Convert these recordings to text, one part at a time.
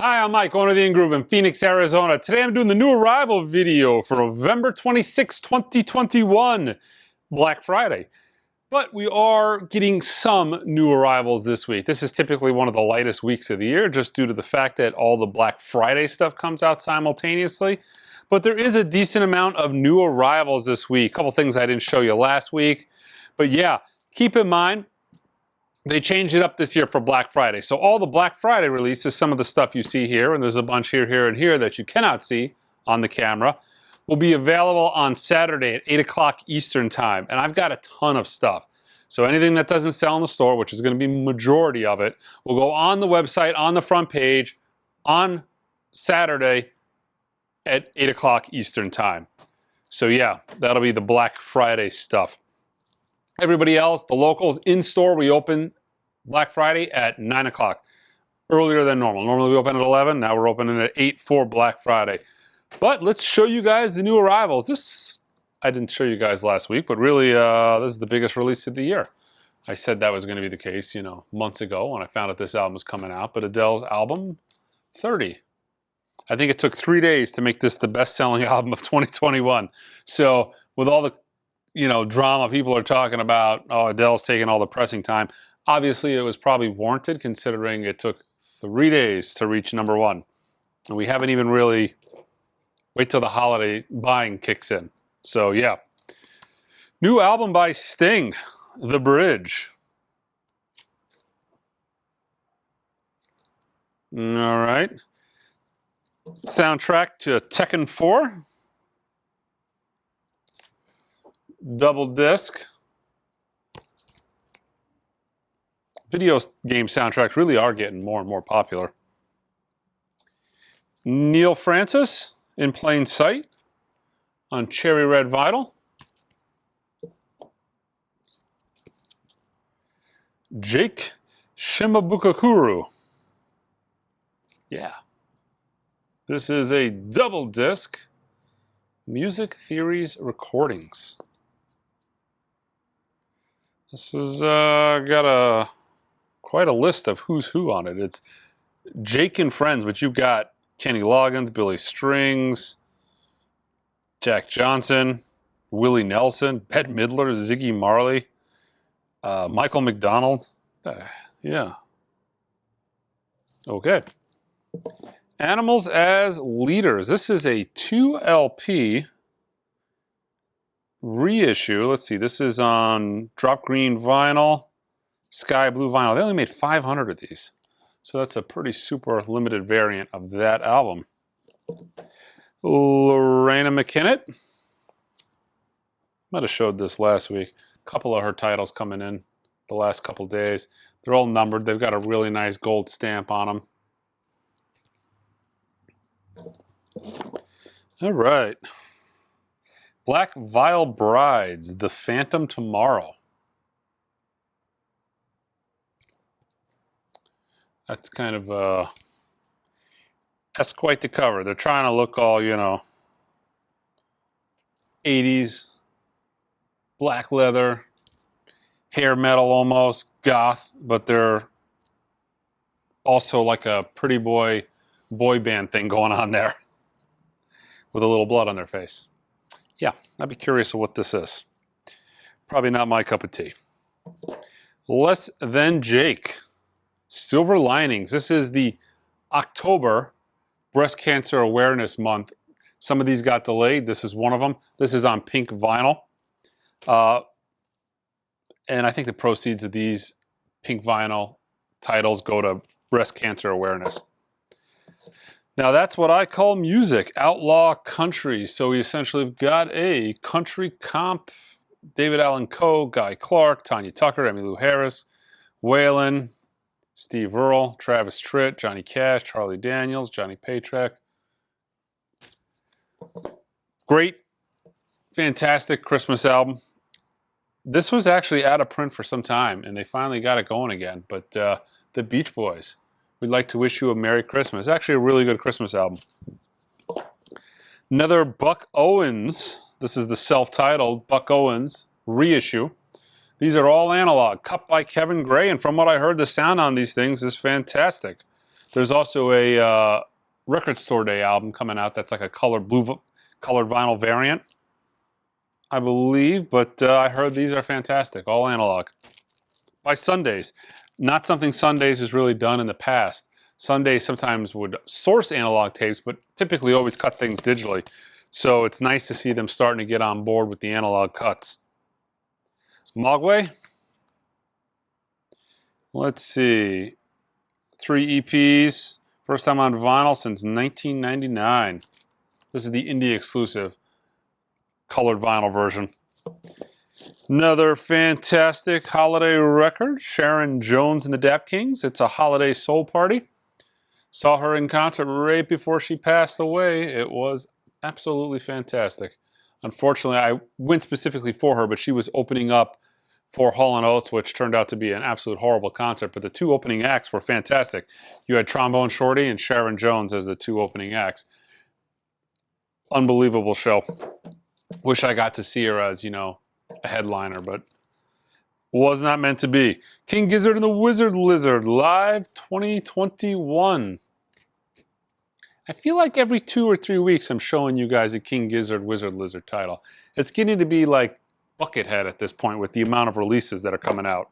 Hi, I'm Mike, owner of the In-Groove in Phoenix, Arizona. Today I'm doing the new arrival video for November 26, 2021, Black Friday. But we are getting some new arrivals this week. This is typically one of the lightest weeks of the year just due to the fact that all the Black Friday stuff comes out simultaneously. But there is a decent amount of new arrivals this week. A couple things I didn't show you last week. But yeah, keep in mind, they changed it up this year for Black Friday. So all the Black Friday releases, some of the stuff you see here, and there's a bunch here, and here that you cannot see on the camera, will be available on Saturday at 8 o'clock Eastern time. And I've got a ton of stuff. So anything that doesn't sell in the store, which is going to be majority of it, will go on the website, on the front page, on Saturday at 8 o'clock Eastern time. So yeah, that'll be the Black Friday stuff. Everybody else, the locals in store, we open Black Friday at 9 o'clock, earlier than normal. Normally we open at 11, now we're opening at 8 for Black Friday. But let's show you guys the new arrivals. This, I didn't show you guys last week, but really this is the biggest release of the year. I said that was going to be the case, you know, months ago when I found out this album was coming out, but Adele's album, 30. I think it took 3 days to make this the best-selling album of 2021. So with all the drama people are talking about, oh, Adele's taking all the pressing time. Obviously, it was probably warranted considering it took 3 days to reach #1. And we haven't even really wait till the holiday buying kicks in. So yeah. New album by Sting, The Bridge. All right. Soundtrack to Tekken 4. Double disc. Video game soundtracks really are getting more and more popular. Neil Francis, In Plain Sight, on cherry red vinyl. Jake Shimabukuro. Yeah. This is a double disc. Music Theories Recordings. This has got quite a list of who's who on it. It's Jake and Friends, but you've got Kenny Loggins, Billy Strings, Jack Johnson, Willie Nelson, Bette Midler, Ziggy Marley, Michael McDonald. Yeah. Okay. Animals as Leaders. This is a 2 LP reissue. Let's see, this is on drop green vinyl, sky blue vinyl. They only made 500 of these. So that's a pretty super limited variant of that album. Lorena McKinnon. Might have showed this last week. A couple of her titles coming in the last couple days. They're all numbered. They've got a really nice gold stamp on them. All right. Black Veil Brides, The Phantom Tomorrow. That's kind of that's quite the cover. They're trying to look all, 80s, black leather, hair metal almost, goth, but they're also like a pretty boy band thing going on there with a little blood on their face. Yeah, I'd be curious of what this is. Probably not my cup of tea. Less Than Jake, Silver Linings. This is the October Breast Cancer Awareness Month. Some of these got delayed. This is one of them. This is on pink vinyl. And I think the proceeds of these pink vinyl titles go to breast cancer awareness. Now that's what I call music, outlaw country. So we essentially have got a country comp, David Allan Coe, Guy Clark, Tanya Tucker, Emmylou Harris, Waylon, Steve Earle, Travis Tritt, Johnny Cash, Charlie Daniels, Johnny Paycheck. Great, fantastic Christmas album. This was actually out of print for some time, and they finally got it going again. But the Beach Boys, we'd like to wish you a Merry Christmas. Actually, a really good Christmas album. Another Buck Owens. This is the self-titled Buck Owens reissue. These are all analog, cut by Kevin Gray, and from what I heard, the sound on these things is fantastic. There's also a Record Store Day album coming out that's like a colored vinyl variant, I believe, but I heard these are fantastic, all analog. By Sundays. Not something Sundays has really done in the past. Sundays sometimes would source analog tapes, but typically always cut things digitally. So it's nice to see them starting to get on board with the analog cuts. Mogwai. Let's see. 3 EPs. First time on vinyl since 1999. This is the indie exclusive colored vinyl version. Another fantastic holiday record, Sharon Jones and the Dap Kings. It's a holiday soul party. Saw her in concert right before she passed away. It was absolutely fantastic. Unfortunately, I went specifically for her, but she was opening up for Hall & Oates, which turned out to be an absolute horrible concert. But the two opening acts were fantastic. You had Trombone Shorty and Sharon Jones as the two opening acts. Unbelievable show. Wish I got to see her as, a headliner, but was not meant to be. King Gizzard and the Wizard Lizard, live 2021. I feel like every 2 or 3 weeks I'm showing you guys a King Gizzard Wizard Lizard title. It's getting to be like Buckethead at this point with the amount of releases that are coming out.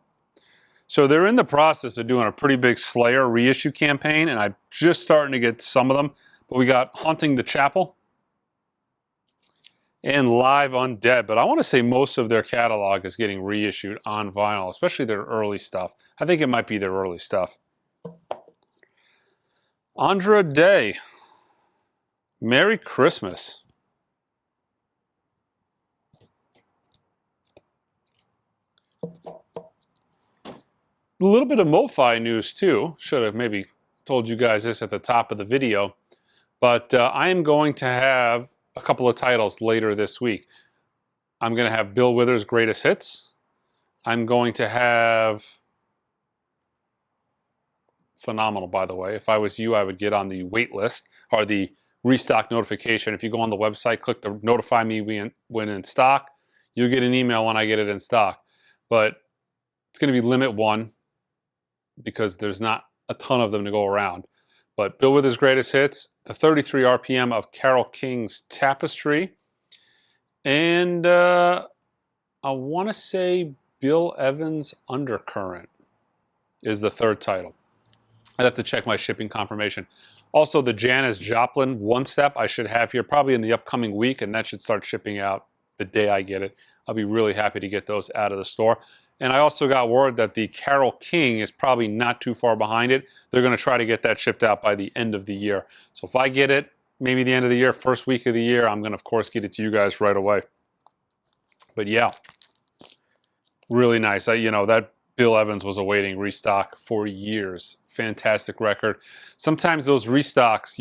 So they're in the process of doing a pretty big Slayer reissue campaign, and I'm just starting to get some of them. But we got Haunting the Chapel and Live Undead. But I want to say most of their catalog is getting reissued on vinyl, especially their early stuff. I think it might be their early stuff. Andra Day, Merry Christmas. A little bit of MoFi news too. Should have maybe told you guys this at the top of the video. But I am going to have a couple of titles later this week. I'm going to have Bill Withers' Greatest Hits. I'm going to have... Phenomenal, by the way. If I was you, I would get on the wait list or the restock notification. If you go on the website, click the notify me when in stock. You'll get an email when I get it in stock. But it's going to be limit one because there's not a ton of them to go around. But Bill Withers' Greatest Hits, the 33 RPM of Carole King's Tapestry, and I want to say Bill Evans' Undercurrent is the third title. I'd have to check my shipping confirmation. Also, the Janis Joplin One Step I should have here probably in the upcoming week, and that should start shipping out the day I get it. I'll be really happy to get those out of the store. And I also got word that the Carole King is probably not too far behind it. They're going to try to get that shipped out by the end of the year. So if I get it, maybe the end of the year, first week of the year, I'm going to, of course, get it to you guys right away. But yeah, really nice. That Bill Evans was awaiting restock for years. Fantastic record. Sometimes those restocks,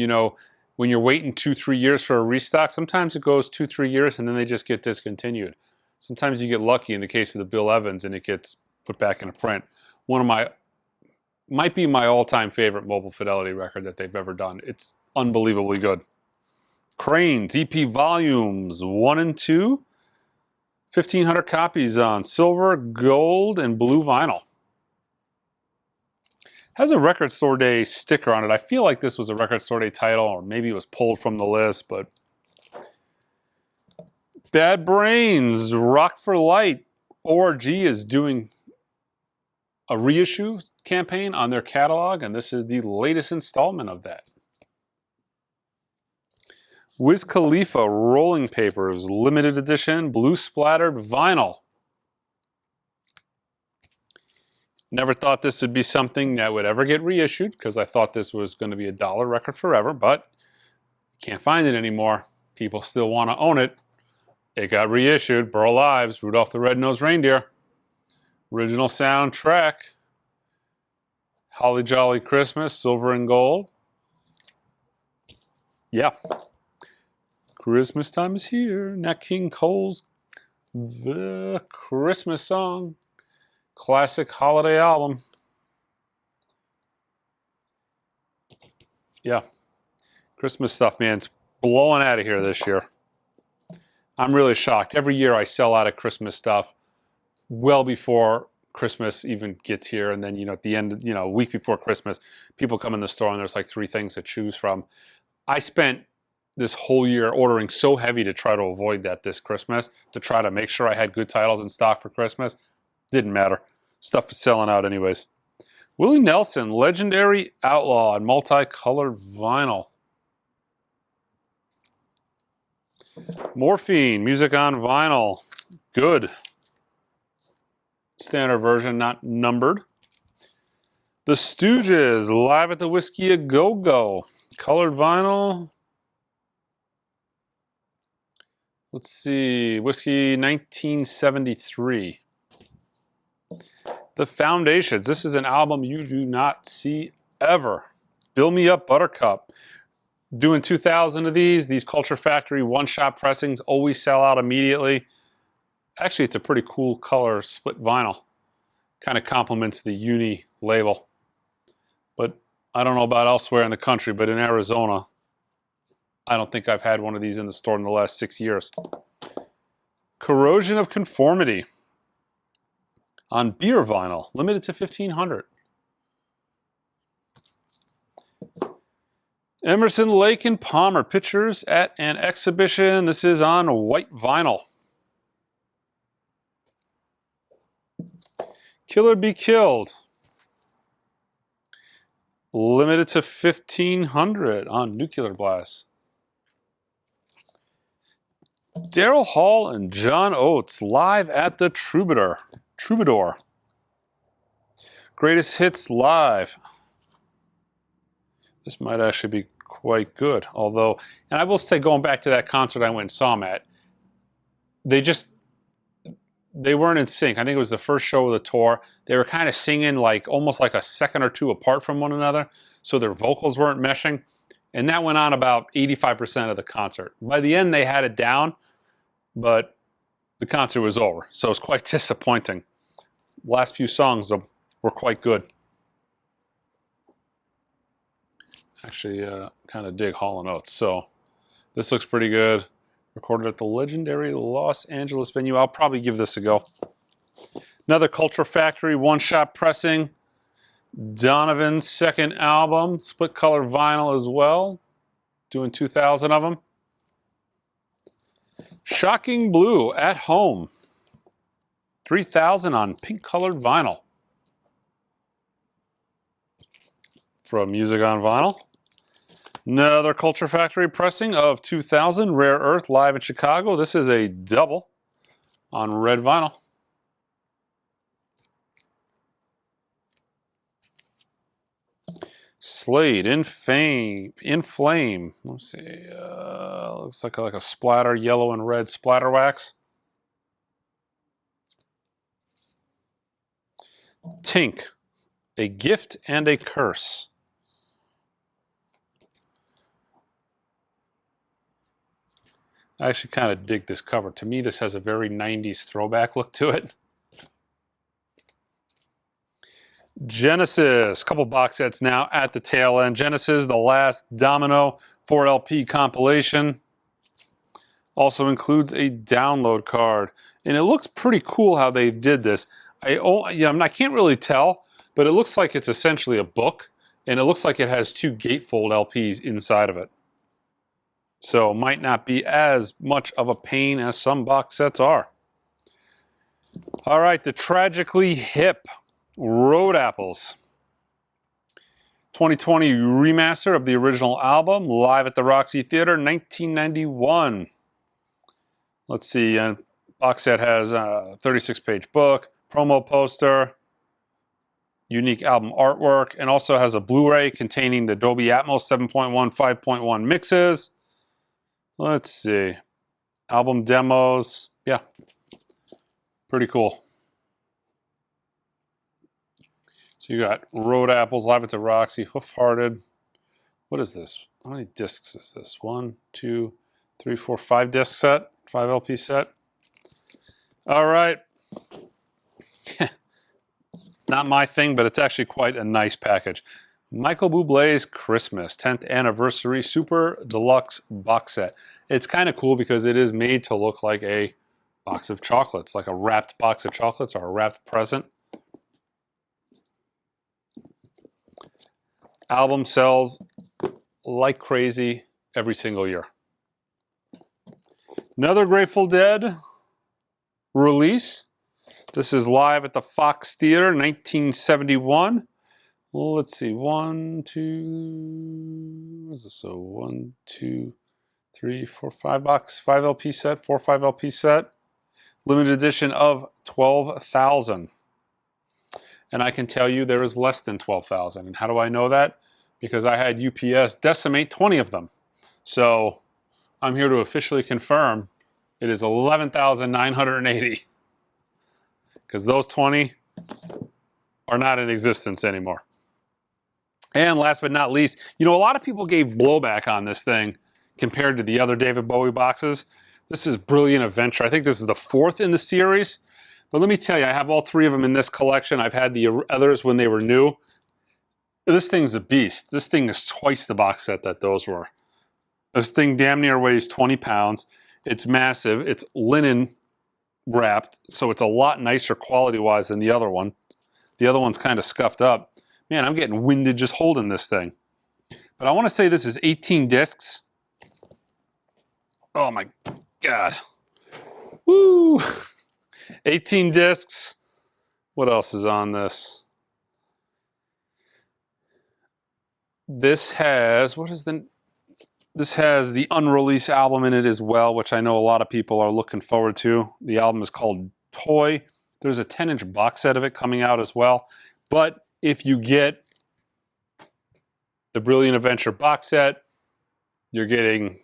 when you're waiting 2-3 years for a restock, sometimes it goes 2-3 years and then they just get discontinued. Sometimes you get lucky in the case of the Bill Evans and it gets put back in a print. Might be my all-time favorite Mobile Fidelity record that they've ever done. It's unbelievably good. Cranes, EP volumes 1 and 2. 1,500 copies on silver, gold, and blue vinyl. Has a Record Store Day sticker on it. I feel like this was a Record Store Day title, or maybe it was pulled from the list, but... Bad Brains, Rock for Light. ORG is doing a reissue campaign on their catalog, and this is the latest installment of that. Wiz Khalifa, Rolling Papers, limited edition, blue splattered vinyl. Never thought this would be something that would ever get reissued because I thought this was going to be a dollar record forever, but can't find it anymore. People still want to own it. It got reissued. Burl Ives, Rudolph the Red-Nosed Reindeer. Original soundtrack. Holly Jolly Christmas, silver and gold. Yeah. Christmas time is here. Nat King Cole's The Christmas Song. Classic holiday album. Yeah. Christmas stuff, man. It's blowing out of here this year. I'm really shocked. Every year I sell out of Christmas stuff well before Christmas even gets here, and then, you know, at the end, you know, a week before Christmas, people come in the store and there's like 3 things to choose from. I spent this whole year ordering so heavy to try to avoid that this Christmas, to try to make sure I had good titles in stock for Christmas. Didn't matter. Stuff was selling out anyways. Willie Nelson, Legendary Outlaw on multicolored vinyl. Morphine, music on vinyl. Good. Standard version, not numbered. The Stooges, Live at the Whiskey A Go-Go. Colored vinyl. Let's see, Whiskey 1973. The Foundations. This is an album you do not see ever. Build Me Up, Buttercup. Doing 2,000 of these Culture Factory one-shot pressings always sell out immediately. Actually, it's a pretty cool color split vinyl. Kind of complements the Uni label. But I don't know about elsewhere in the country, but in Arizona, I don't think I've had one of these in the store in the last 6 years. Corrosion of Conformity on beer vinyl, limited to 1,500. Emerson, Lake and Palmer, Pictures at an Exhibition. This is on white vinyl. Killer Be Killed, limited to 1,500 on Nuclear Blast. Daryl Hall and John Oates, Live at the Troubadour. Greatest Hits Live. This might actually be quite good. Although, and I will say, going back to that concert I went and saw them at, they weren't in sync. I think it was the first show of the tour. They were kind of singing like almost like a second or two apart from one another, so their vocals weren't meshing. And that went on about 85% of the concert. By the end, they had it down, but the concert was over. So it was quite disappointing. Last few songs were quite good. Actually, kind of dig Hall & Oates. So this looks pretty good. Recorded at the legendary Los Angeles venue. I'll probably give this a go. Another Culture Factory one-shot pressing. Donovan's second album. Split color vinyl as well. Doing 2,000 of them. Shocking Blue at Home. 3,000 on pink colored vinyl. From Music on Vinyl. Another Culture Factory pressing of 2,000, Rare Earth, live in Chicago. This is a double on red vinyl. Slade, In Flame. Let's see, looks like a splatter, yellow and red splatter wax. Tink, A Gift and a Curse. I actually kind of dig this cover. To me, this has a very 90s throwback look to it. Genesis, couple box sets now at the tail end. Genesis, The Last Domino 4LP compilation. Also includes a download card. And it looks pretty cool how they did this. I can't really tell, but it looks like it's essentially a book. And it looks like it has 2 gatefold LPs inside of it. So might not be as much of a pain as some box sets are. All right, the Tragically Hip Road Apples. 2020 remaster of the original album, live at the Roxy Theater, 1991. Let's see, box set has a 36-page book, promo poster, unique album artwork, and also has a Blu-ray containing the Dolby Atmos 7.1, 5.1 mixes. Let's see. Album demos. Yeah. Pretty cool. So you got Road Apples, Live at the Roxy, Hoof Hearted. What is this? How many discs is this? 1, 2, 3, 4, 5 disc set. 5 LP set. All right. Not my thing, but it's actually quite a nice package. Michael Bublé's Christmas 10th Anniversary Super Deluxe Box Set. It's kind of cool because it is made to look like a box of chocolates, like a wrapped box of chocolates or a wrapped present. Album sells like crazy every single year. Another Grateful Dead release. This is live at the Fox Theater, 1971. Well, let's see, 1, 2, what is this? So 1, 2, 3, 4, 5 box, 5 LP set, 4 or 5 LP set. Limited edition of 12,000. And I can tell you there is less than 12,000. And how do I know that? Because I had UPS decimate 20 of them. So I'm here to officially confirm it is 11,980. Because those 20 are not in existence anymore. And last but not least, you know, a lot of people gave blowback on this thing compared to the other David Bowie boxes. This is Brilliant Adventure. I think this is the 4th in the series. But let me tell you, I have all 3 of them in this collection. I've had the others when they were new. This thing's a beast. This thing is twice the box set that those were. This thing damn near weighs 20 pounds. It's massive. It's linen wrapped, so it's a lot nicer quality-wise than the other one. The other one's kind of scuffed up. Man, I'm getting winded just holding this thing. But I want to say this is 18 discs. Oh my God. Woo! 18 discs. What else is on this? This has, this has the unreleased album in it as well, which I know a lot of people are looking forward to. The album is called Toy. There's a 10-inch box set of it coming out as well. But if you get the Brilliant Adventure box set, you're getting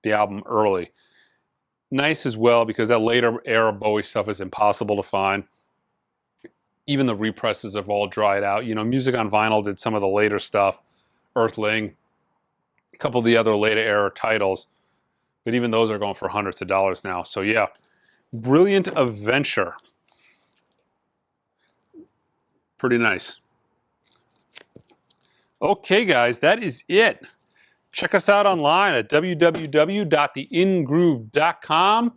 the album early. Nice as well, because that later era Bowie stuff is impossible to find. Even the represses have all dried out. You know, Music on Vinyl did some of the later stuff. Earthling, a couple of the other later era titles. But even those are going for hundreds of dollars now. So yeah, Brilliant Adventure. Pretty nice. Okay, guys, that is it. Check us out online at www.theingroove.com.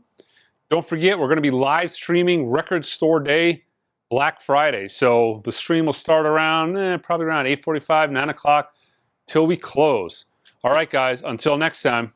Don't forget, we're going to be live streaming Record Store Day Black Friday. So the stream will start around, probably around 8:45, 9 o'clock, till we close. All right, guys, until next time.